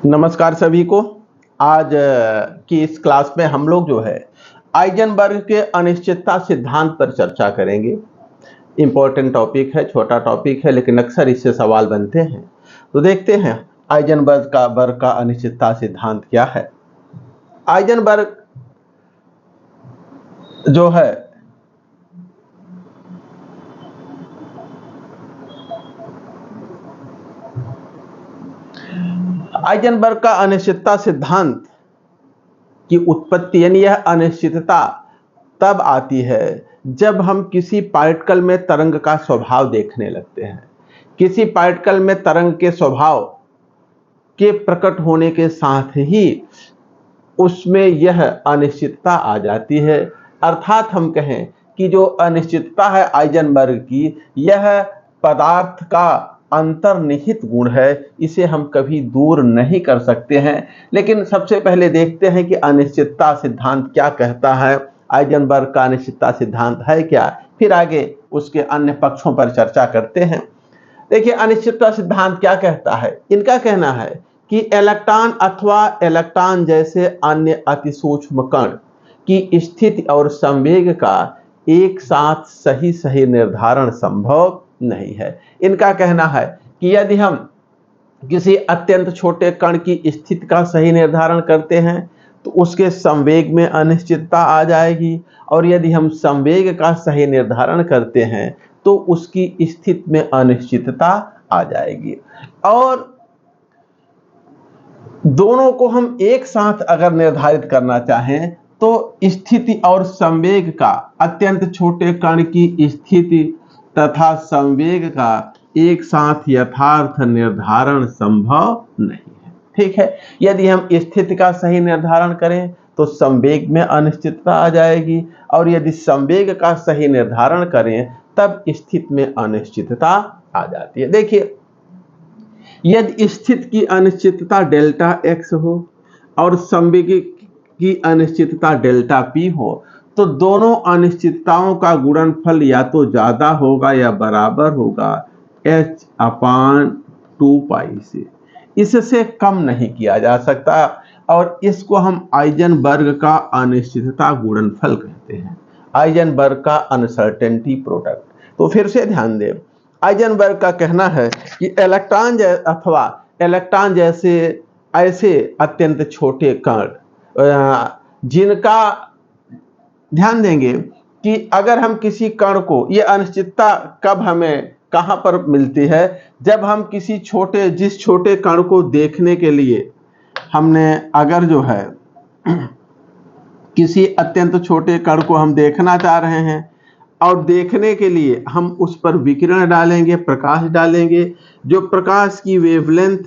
नमस्कार सभी को। आज की इस क्लास में हम लोग जो है हाइजेनबर्ग के अनिश्चितता सिद्धांत पर चर्चा करेंगे। इम्पोर्टेंट टॉपिक है, छोटा टॉपिक है, लेकिन अक्सर इससे सवाल बनते हैं। तो देखते हैं हाइजेनबर्ग का अनिश्चितता सिद्धांत क्या है। हाइजेनबर्ग जो है हाइजेनबर्ग का अनिश्चितता सिद्धांत की उत्पत्ति यानी यह अनिश्चितता तब आती है जब हम किसी पार्टिकल में तरंग का स्वभाव देखने लगते हैं। किसी पार्टिकल में तरंग के स्वभाव के प्रकट होने के साथ ही उसमें यह अनिश्चितता आ जाती है। अर्थात हम कहें कि जो अनिश्चितता है हाइजेनबर्ग की, यह पदार्थ का अंतर्निहित गुण है, इसे हम कभी दूर नहीं कर सकते हैं। लेकिन सबसे पहले देखते हैं कि अनिश्चितता सिद्धांत क्या कहता है, हाइजेनबर्ग का अनिश्चितता सिद्धांत है क्या, फिर आगे उसके अन्य पक्षों पर चर्चा करते हैं। देखिए, अनिश्चितता सिद्धांत क्या कहता है। इनका कहना है कि इलेक्ट्रॉन अथवा इलेक्ट्रॉन जैसे अन्य अतिसूक्ष्म कण की स्थिति और संवेग का एक साथ सही निर्धारण संभव नहीं है। इनका कहना है कि यदि हम किसी अत्यंत छोटे कण की स्थिति का सही निर्धारण करते हैं तो उसके संवेग में अनिश्चितता आ जाएगी, और यदि हम संवेग का सही निर्धारण करते हैं तो उसकी स्थिति में अनिश्चितता आ जाएगी। और दोनों को हम एक साथ अगर निर्धारित करना चाहें तो स्थिति और संवेग का, अत्यंत छोटे कण की स्थिति तथा संवेग का एक साथ यथार्थ निर्धारण संभव नहीं है। ठीक है, यदि हम स्थिति का सही निर्धारण करें तो संवेग में अनिश्चितता आ जाएगी, और यदि संवेग का सही निर्धारण करें तब स्थिति में अनिश्चितता आ जाती है। देखिए, यदि स्थिति की अनिश्चितता डेल्टा एक्स हो और संवेग की अनिश्चितता डेल्टा पी हो तो दोनों अनिश्चितताओं का गुणनफल या तो ज्यादा होगा या बराबर होगा h/2 पाई से, इससे कम नहीं किया जा सकता, और इसको हम हाइजेनबर्ग का अनिश्चितता गुणनफल कहते हैं, हाइजेनबर्ग का अनसर्टेनिटी प्रोडक्ट। तो फिर से ध्यान दें, हाइजेनबर्ग का कहना है कि इलेक्ट्रॉन जैसे ऐसे अत्यंत छोटे कण जिनका, ध्यान देंगे कि अगर हम किसी कण को, ये अनिश्चितता कब हमें कहां पर मिलती है, जब हम जिस छोटे कण को देखने के लिए हमने, अगर जो है किसी अत्यंत छोटे कण को हम देखना चाह रहे हैं और देखने के लिए हम उस पर विकिरण डालेंगे, प्रकाश डालेंगे, जो प्रकाश की वेवलेंथ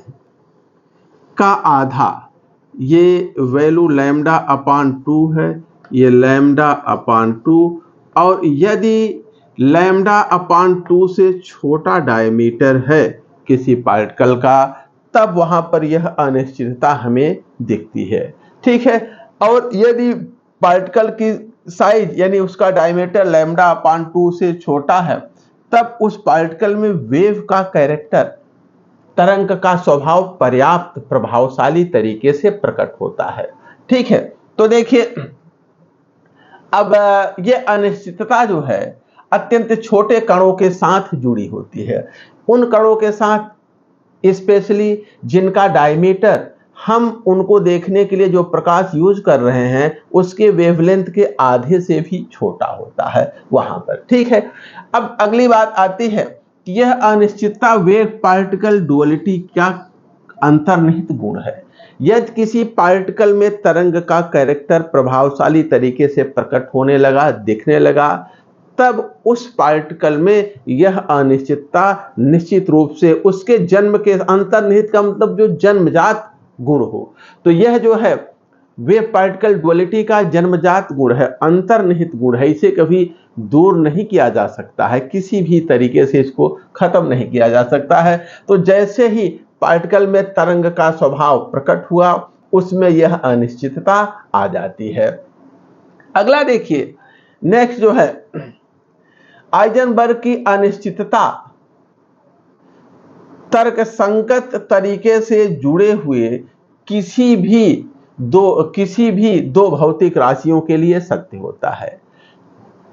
का आधा, ये वैल्यू λ/2 है, ये λ/2, और यदि λ/2 से छोटा डायमीटर है किसी पार्टिकल का तब वहां पर यह अनिश्चितता हमें दिखती है। ठीक है, और यदि पार्टिकल की साइज यानी उसका डायमीटर λ/2 से छोटा है तब उस पार्टिकल में वेव का कैरेक्टर, तरंग का स्वभाव पर्याप्त प्रभावशाली तरीके से प्रकट होता है। ठीक है, तो देखिए, अब ये अनिश्चितता जो है अत्यंत छोटे कणों के साथ जुड़ी होती है, उन कणों के साथ स्पेशली जिनका डायमीटर, हम उनको देखने के लिए जो प्रकाश यूज कर रहे हैं उसके वेवलेंथ के आधे से भी छोटा होता है वहां पर। ठीक है, अब अगली बात आती है कि यह अनिश्चितता वेव पार्टिकल डुअलिटी क्या अंतर्निहित गुण है। यदि किसी पार्टिकल में तरंग का कैरेक्टर प्रभावशाली तरीके से प्रकट होने लगा, दिखने लगा, तब उस पार्टिकल में यह अनिश्चितता निश्चित रूप से उसके जन्म के, अंतर्निहित का मतलब जो जन्मजात गुण हो, तो यह जो है वेव पार्टिकल डुअलिटी का जन्मजात गुण है, अंतर्निहित गुण है, इसे कभी दूर नहीं किया जा सकता है, किसी भी तरीके से इसको खत्म नहीं किया जा सकता है। तो जैसे ही पार्टिकल में तरंग का स्वभाव प्रकट हुआ उसमें यह अनिश्चितता आ जाती है। अगला देखिए, नेक्स्ट जो है हाइजेनबर्ग की अनिश्चितता तर्कसंगत तरीके से जुड़े हुए किसी भी दो भौतिक राशियों के लिए सत्य होता है।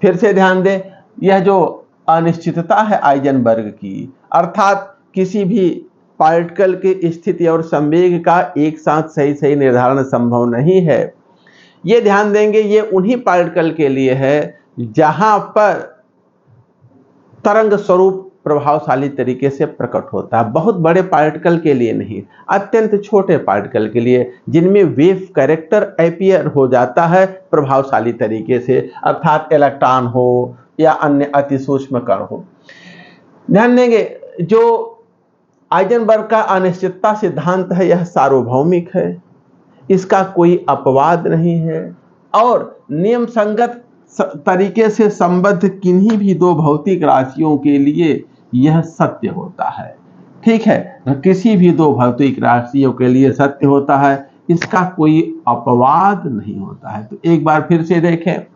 फिर से ध्यान दें, यह जो अनिश्चितता है हाइजेनबर्ग की, अर्थात किसी भी पार्टिकल की स्थिति और संवेग का एक साथ सही निर्धारण संभव नहीं है। ये ध्यान देंगे, ये उन्हीं पार्टिकल के लिए है जहां पर तरंग स्वरूप प्रभावशाली तरीके से प्रकट होता है। बहुत बड़े पार्टिकल के लिए नहीं, अत्यंत छोटे पार्टिकल के लिए, जिनमें वेव कैरेक्टर अपीयर हो जाता है प्रभावशाली तरीके से, अर्थात इलेक्ट्रॉन हो या अन्य अति सूक्ष्म कण हो। ध्यान देंगे, जो हाइजेनबर्ग का अनिश्चितता सिद्धांत है यह सार्वभौमिक है, इसका कोई अपवाद नहीं है और नियम संगत तरीके से संबद्ध किन्हीं भी दो भौतिक राशियों के लिए यह सत्य होता है। ठीक है, किसी भी दो भौतिक राशियों के लिए सत्य होता है, इसका कोई अपवाद नहीं होता है। तो एक बार फिर से देखें,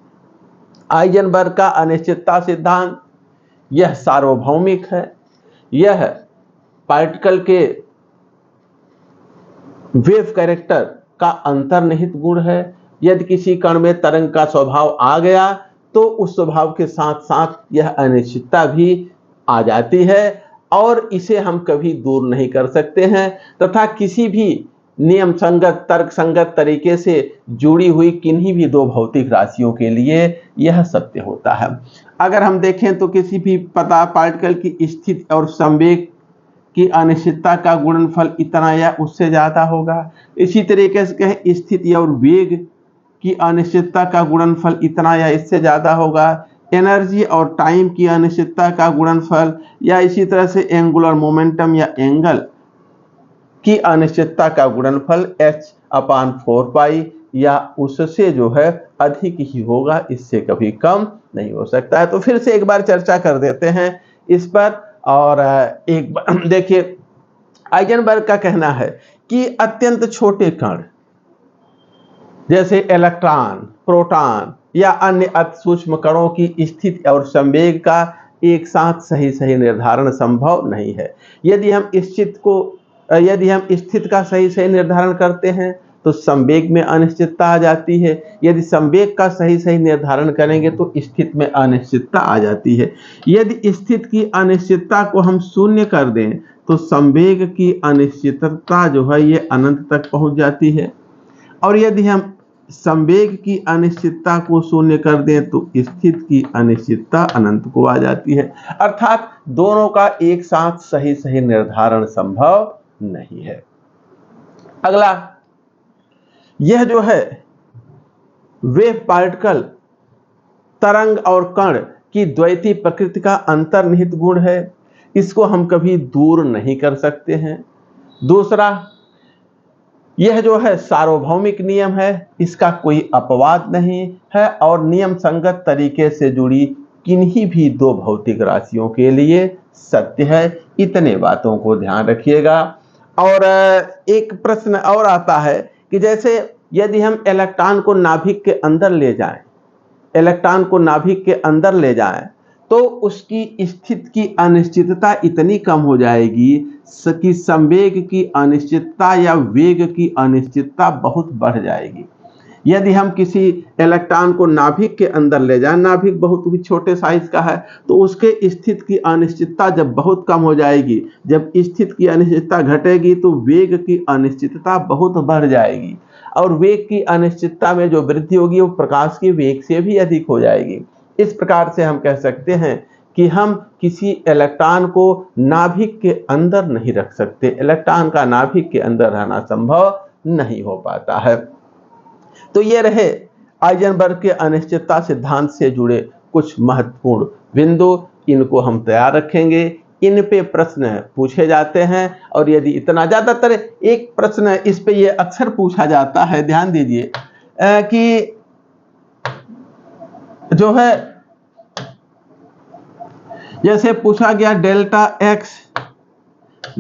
हाइजेनबर्ग का अनिश्चितता सिद्धांत यह सार्वभौमिक है, यह पार्टिकल के वेव कैरेक्टर का अंतर्निहित गुण है। यदि किसी कण में तरंग का स्वभाव आ गया तो उस स्वभाव के साथ साथ यह अनिश्चितता भी आ जाती है और इसे हम कभी दूर नहीं कर सकते हैं, तथा किसी भी नियम संगत तर्क संगत तरीके से जुड़ी हुई किन्हीं भी दो भौतिक राशियों के लिए यह सत्य होता है। अगर हम देखें तो किसी भी पार्टिकल की स्थिति और संवेग की अनिश्चितता का गुणनफल इतना या उससे ज्यादा होगा। इसी तरीके से कहें, स्थिति और वेग की अनिश्चितता का गुणनफल इतना या इससे ज्यादा होगा। एनर्जी और टाइम की अनिश्चितता का गुणनफल, या इसी तरह से एंगुलर मोमेंटम या एंगल की अनिश्चितता का गुणनफल h/4π या उससे जो है अधिक ही होगा, इससे कभी कम नहीं हो सकता है। तो फिर से एक बार चर्चा कर देते हैं इस पर। और एक बार देखिए, हाइजेनबर्ग का कहना है कि अत्यंत छोटे कण जैसे इलेक्ट्रॉन, प्रोटॉन या अन्य अति सूक्ष्म कणों की स्थिति और संवेग का एक साथ सही निर्धारण संभव नहीं है। यदि हम स्थिति का सही निर्धारण करते हैं तो संवेग में अनिश्चितता आ जाती है। यदि संवेग का सही निर्धारण करेंगे तो स्थिति में अनिश्चितता आ जाती है। यदि स्थिति की अनिश्चितता को हम शून्य कर दें तो संवेग की अनिश्चितता जो है ये अनंत तक पहुंच जाती है, और यदि हम संवेग की अनिश्चितता को शून्य कर दें तो स्थिति की अनिश्चितता अनंत को आ जाती है। अर्थात दोनों का एक साथ सही निर्धारण संभव नहीं है। अगला, यह जो है वेव पार्टिकल तरंग और कण की द्वैती प्रकृति का अंतर्निहित गुण है, इसको हम कभी दूर नहीं कर सकते हैं। दूसरा, यह जो है सार्वभौमिक नियम है, इसका कोई अपवाद नहीं है और नियम संगत तरीके से जुड़ी किन्हीं भी दो भौतिक राशियों के लिए सत्य है। इतने बातों को ध्यान रखिएगा। और एक प्रश्न और आता है कि जैसे यदि हम इलेक्ट्रॉन को नाभिक के अंदर ले जाएं, तो उसकी स्थिति की अनिश्चितता इतनी कम हो जाएगी कि संवेग की अनिश्चितता या वेग की अनिश्चितता बहुत बढ़ जाएगी। यदि हम किसी इलेक्ट्रॉन को नाभिक के अंदर ले जाएं, नाभिक बहुत ही छोटे साइज का है, तो उसके स्थिति की अनिश्चितता जब बहुत कम हो जाएगी, जब स्थिति की अनिश्चितता घटेगी तो वेग की अनिश्चितता बहुत बढ़ जाएगी, और वेग की अनिश्चितता में जो वृद्धि होगी वो प्रकाश के वेग से भी अधिक हो जाएगी। इस प्रकार से हम कह सकते हैं कि हम किसी इलेक्ट्रॉन को नाभिक के अंदर नहीं रख सकते, इलेक्ट्रॉन का नाभिक के अंदर रहना संभव नहीं हो पाता है। तो ये रहे हाइजेनबर्ग के अनिश्चितता सिद्धांत से जुड़े कुछ महत्वपूर्ण बिंदु, इनको हम तैयार रखेंगे। इन पे प्रश्न पूछे जाते हैं, और यदि इतना ज्यादातर एक प्रश्न इस पे ये अक्सर पूछा जाता है, ध्यान दीजिए कि जो है जैसे पूछा गया delta x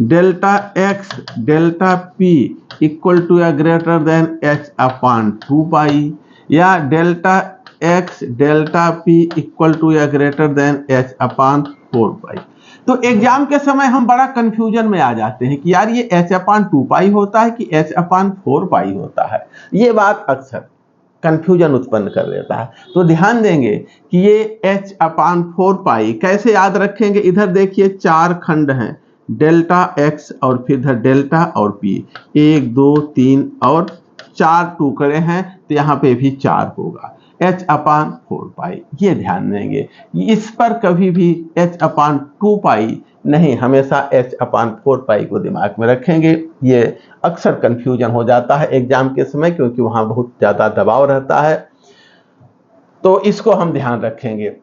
delta p equal to या ग्रेटर देन h/2π, या delta x delta p equal to या ग्रेटर देन h/4π। तो एग्जाम के समय हम बड़ा कंफ्यूजन में आ जाते हैं कि यार ये h/2 होता है कि h/4 होता है। ये बात अक्सर कंफ्यूजन उत्पन्न कर देता है। तो ध्यान देंगे कि ये h/4 कैसे याद रखेंगे। इधर देखिए 4 खंड हैं, डेल्टा x और फिर इधर डेल्टा और p, 1 2 3 और 4 टुकड़े हैं, तो यहाँ पे भी 4 होगा, h/4 ये ध्यान देंगे। इस पर कभी भी h/2 नहीं, हमेशा h/4 को दिमाग में रखेंगे। ये अक्सर कंफ्यूजन हो जाता है एग्जाम के समय, क्योंकि वहां बहुत ज्यादा दबाव रहता है, तो इसको हम ध्यान रखेंगे।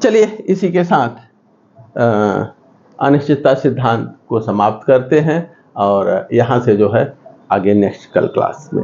चलिए इसी के साथ अनिश्चितता सिद्धांत को समाप्त करते हैं और यहाँ से जो है आगे नेक्स्ट कल क्लास में